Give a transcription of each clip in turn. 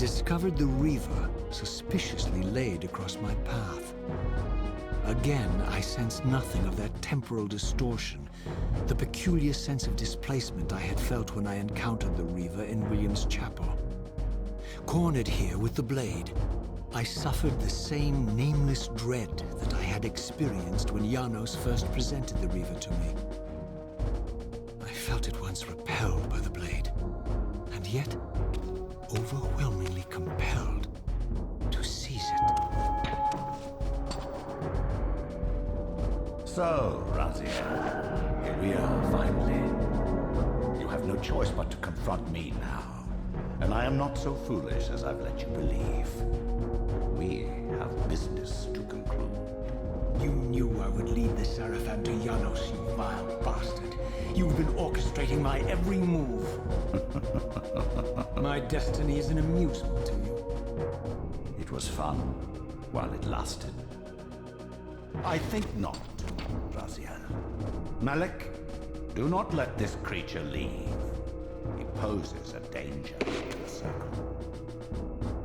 discovered the Reaver suspiciously laid across my path. Again, I sensed nothing of that temporal distortion, the peculiar sense of displacement I had felt when I encountered the Reaver in William's chapel. Cornered here with the blade, I suffered the same nameless dread that I had experienced when Janos first presented the Reaver to me. I felt at once repelled by the blade, and yet overwhelmingly compelled to seize it. So, Raziel, here we are, finally. You have no choice but to confront me now, and I am not so foolish as I've let you believe. We have business to conclude. You knew I would lead the Sarafan to Janos, you vile bastard. You've been orchestrating my every move. My destiny is an amusement to you. It was fun while it lasted. I think not, Raziel. Malik, do not let this creature leave. He poses a danger to the circle.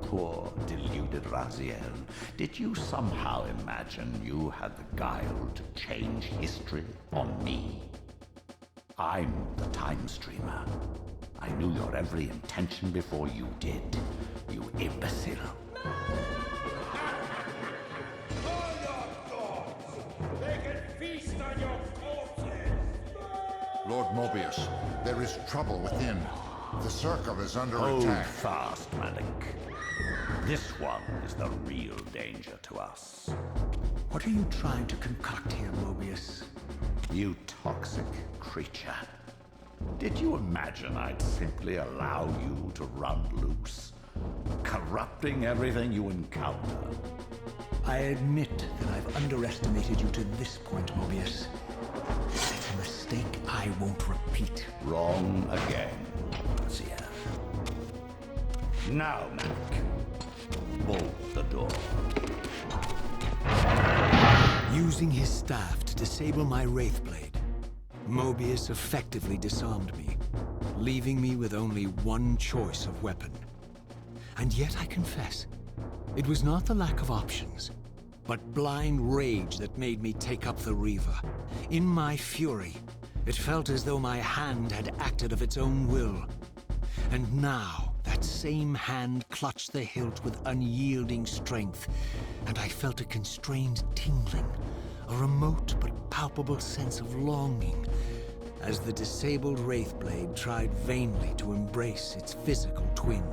Poor, deluded Raziel. Did you somehow imagine you had the guile to change history on me? I'm the time streamer. I knew your every intention before you did, you imbecile. All your thoughts! They can feast on your corpses! Lord Mobius, there is trouble within. The circle is under Hold attack. fast, Malik. This one is the real danger to us. What are you trying to concoct here, Mobius? You toxic creature. Did you imagine I'd simply allow you to run loose, corrupting everything you encounter? I admit that I've underestimated you to this point, Mobius. It's a mistake I won't repeat. Wrong again, Raziel. Now, Malik, bolt the door. Using his staff to disable my Wraithblade, Mobius effectively disarmed me, leaving me with only one choice of weapon. And yet I confess, it was not the lack of options, but blind rage that made me take up the Reaver. In my fury, it felt as though my hand had acted of its own will. And now, that same hand clutched the hilt with unyielding strength, and I felt a constrained tingling, a remote but palpable sense of longing, as the disabled Wraithblade tried vainly to embrace its physical twin.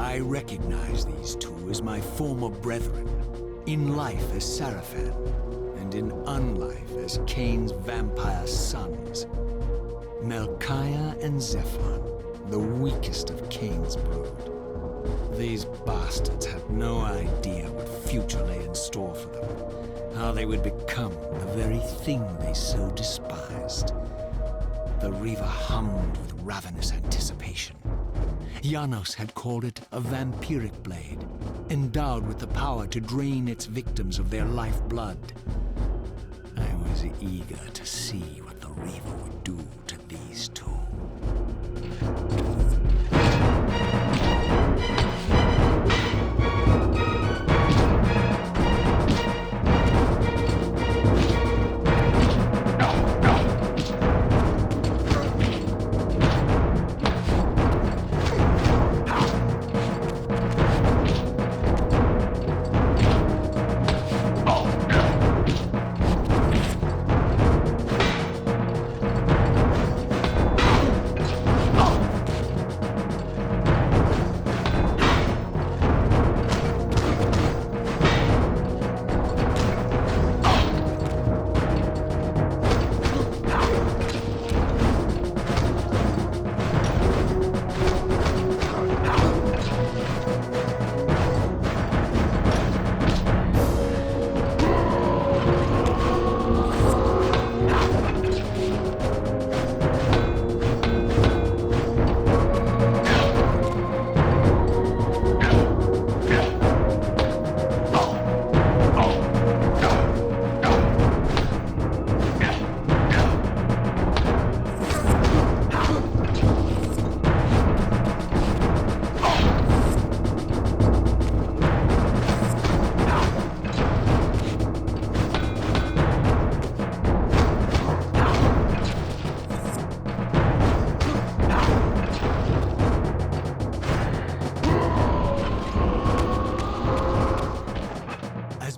I recognize these two as my former brethren, in life as Sarafan, and in unlife as Kain's vampire sons. Melchiah and Zephon, the weakest of Kain's brood. These bastards had no idea what future lay in store for them, how they would become the very thing they so despised. The Reaver hummed with ravenous anticipation. Janos had called it a vampiric blade, endowed with the power to drain its victims of their lifeblood. I was eager to see what the Reaver would do to these two.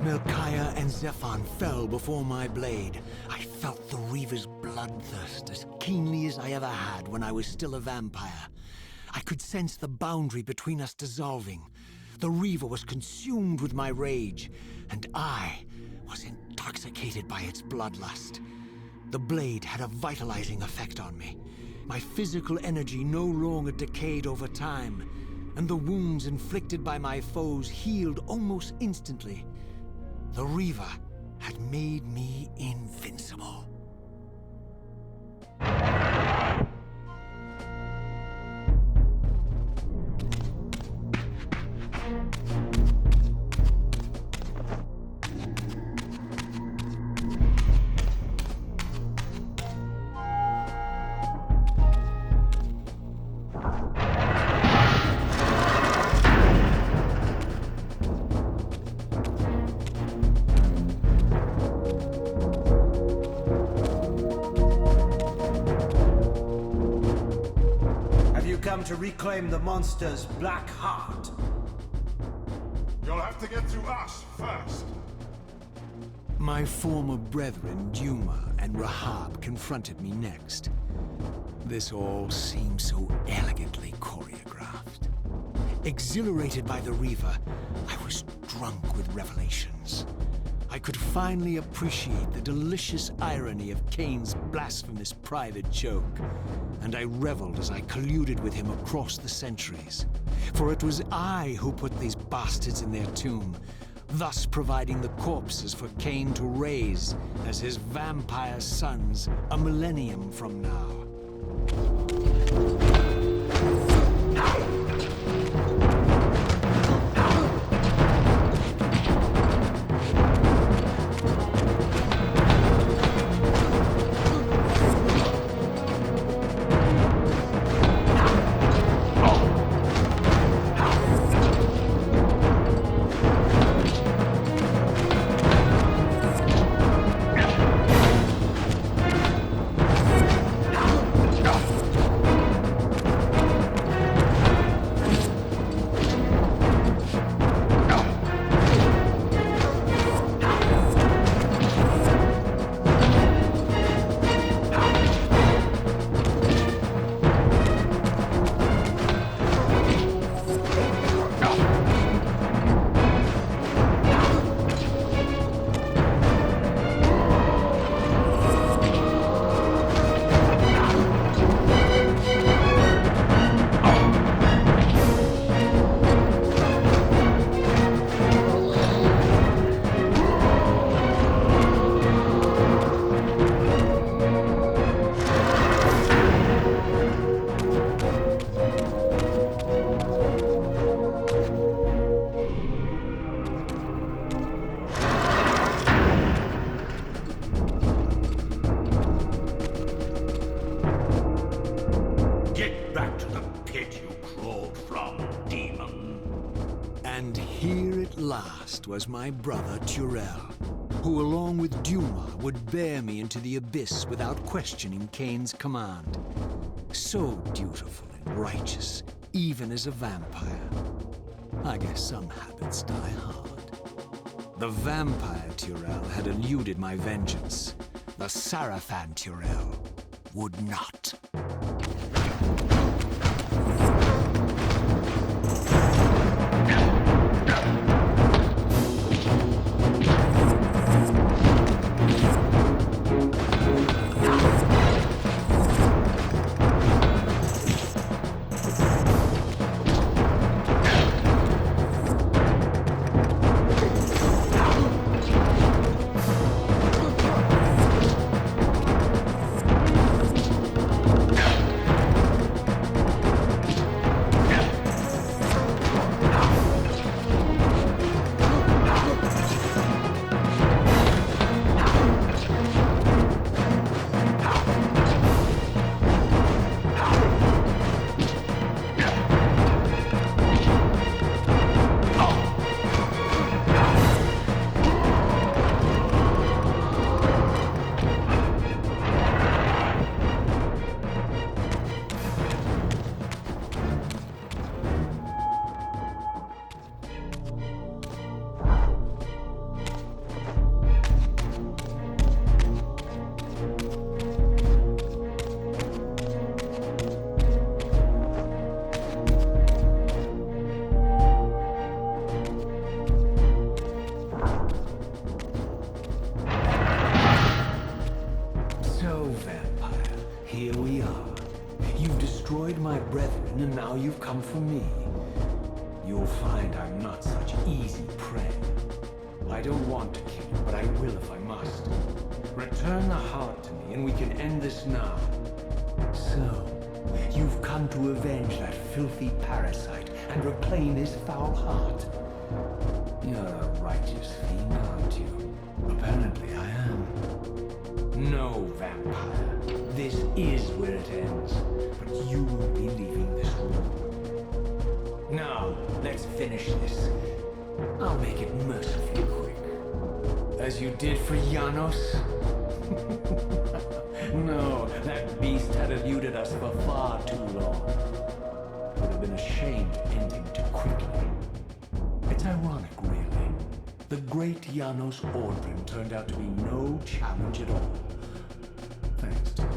Melchiah and Zephon fell before my blade, I felt the Reaver's bloodthirst as keenly as I ever had when I was still a vampire. I could sense the boundary between us dissolving. The Reaver was consumed with my rage, and I was intoxicated by its bloodlust. The blade had a vitalizing effect on me. My physical energy no longer decayed over time, and the wounds inflicted by my foes healed almost instantly. The Reaver had made me invincible. To reclaim the monster's black heart. You'll have to get through us first. My former brethren, Duma and Rahab, confronted me next. This all seemed so elegantly choreographed. Exhilarated by the Reaver, I was drunk with revelations. I could finally appreciate the delicious irony of Kain's blasphemous private joke, and I reveled as I colluded with him across the centuries. For it was I who put these bastards in their tomb, thus providing the corpses for Kain to raise as his vampire sons a millennium from now. Was my brother Turel, who along with Duma would bear me into the abyss without questioning Kain's command. So dutiful and righteous, even as a vampire. I guess some habits die hard. The vampire Turel had eluded my vengeance. The Sarafan Turel would not. brethren, and now you've come for me. You'll find I'm not such easy prey. I don't want to kill you, but I will if I must. Return the heart to me, and we can end this now. So, you've come to avenge that filthy parasite and reclaim his foul heart. You're a righteous fiend, aren't you? Apparently I am. No, vampire. This is where it ends. But you won't be leaving this room. Now, let's finish this. I'll make it mercifully quick. As you did for Janos? No, that beast had eluded us for far too long. It would have been a shame to end him too quickly. It's ironic, really. The great Janos Audron turned out to be no challenge at all. Thanks to you.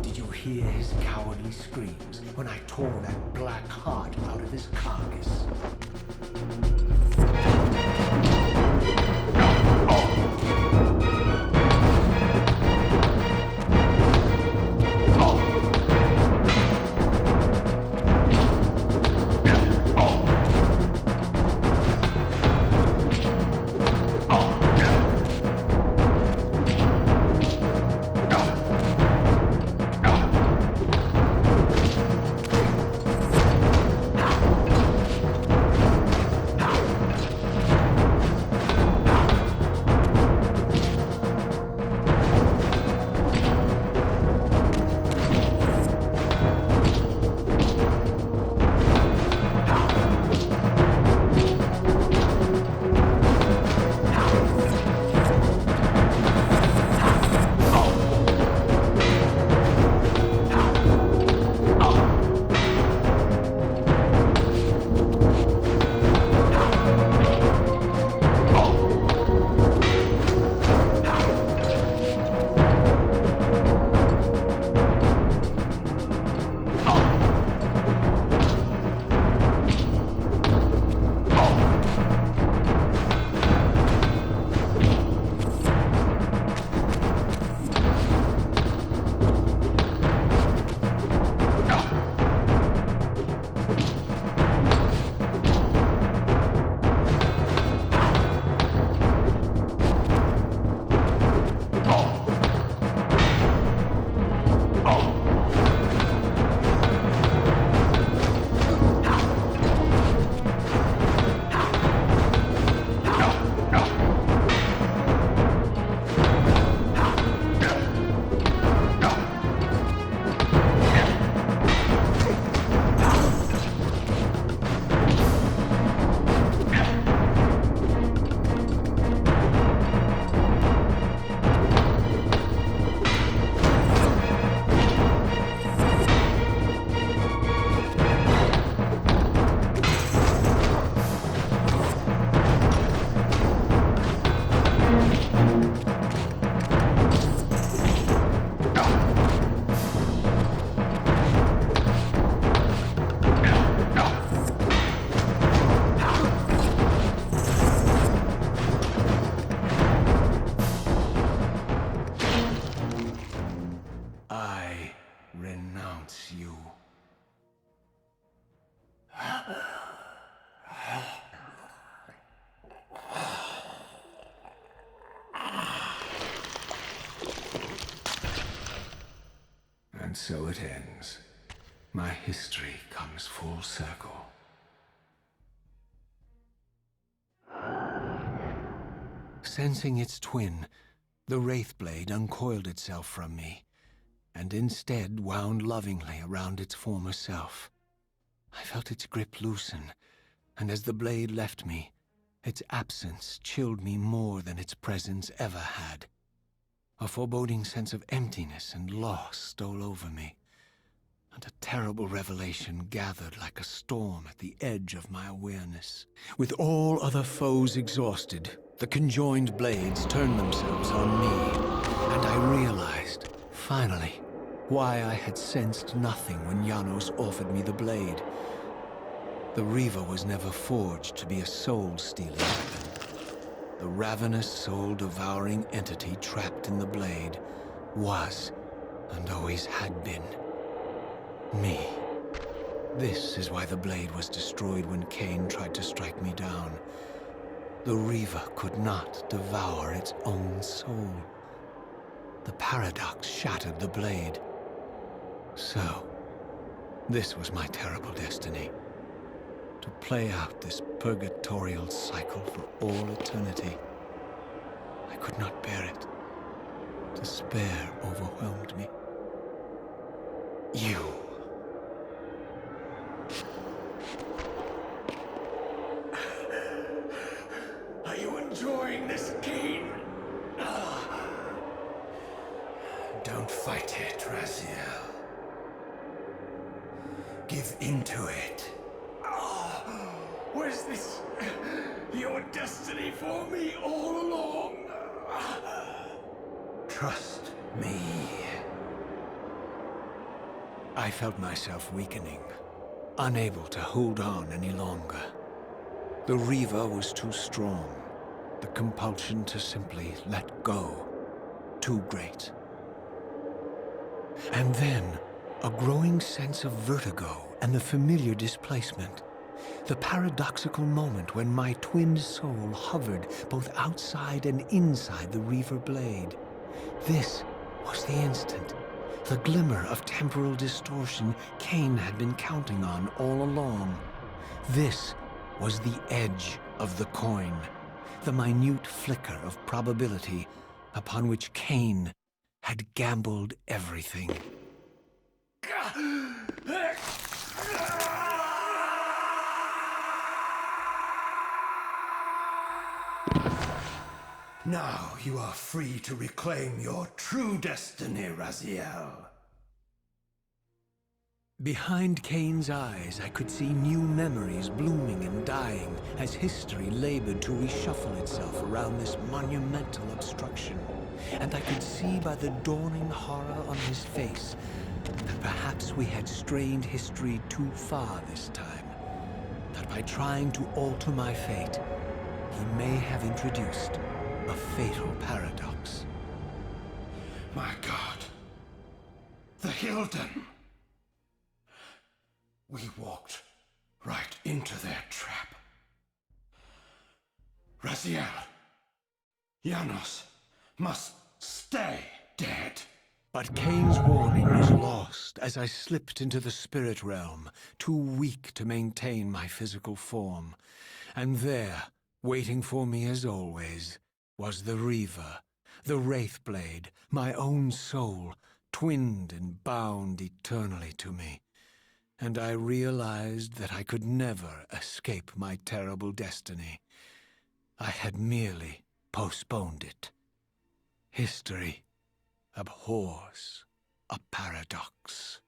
Did you hear his cowardly screams when I tore that black heart out of his carcass? And so it ends. My history comes full circle. Sensing its twin, the Wraithblade uncoiled itself from me, and instead wound lovingly around its former self. I felt its grip loosen, and as the blade left me, its absence chilled me more than its presence ever had. A foreboding sense of emptiness and loss stole over me, and a terrible revelation gathered like a storm at the edge of my awareness. With all other foes exhausted, the conjoined blades turned themselves on me, and I realized, finally, why I had sensed nothing when Janos offered me the blade. The Reaver was never forged to be a soul-stealing weapon. The ravenous, soul-devouring entity trapped in the blade was, and always had been, Me. This is why the blade was destroyed when Kain tried to strike me down. The Reaver could not devour its own soul. The paradox shattered the blade. So, this was my terrible destiny. To play out this purgatorial cycle for all eternity. I could not bear it. Despair overwhelmed me. You. Are you enjoying this, Kain? Don't fight it, Raziel. Give into it. Was this your destiny for me all along? Trust me. I felt myself weakening, unable to hold on any longer. The Reaver was too strong. The compulsion to simply let go, too great. And then, a growing sense of vertigo and the familiar displacement. The paradoxical moment when my twin soul hovered both outside and inside the Reaver blade. This was the instant, the glimmer of temporal distortion Kain had been counting on all along. This was the edge of the coin, the minute flicker of probability upon which Kain had gambled everything. Now you are free to reclaim your true destiny, Raziel. Behind Kain's eyes, I could see new memories blooming and dying as history labored to reshuffle itself around this monumental obstruction. And I could see by the dawning horror on his face that perhaps we had strained history too far this time. That by trying to alter my fate, he may have introduced a fatal paradox. My God. The Hilden. We walked right into their trap. Raziel, Janos must stay dead. But Kain's warning was lost as I slipped into the spirit realm, too weak to maintain my physical form. And there, waiting for me as always, was the Reaver, the Wraithblade, my own soul, twinned and bound eternally to me. And I realized that I could never escape my terrible destiny. I had merely postponed it. History abhors a paradox.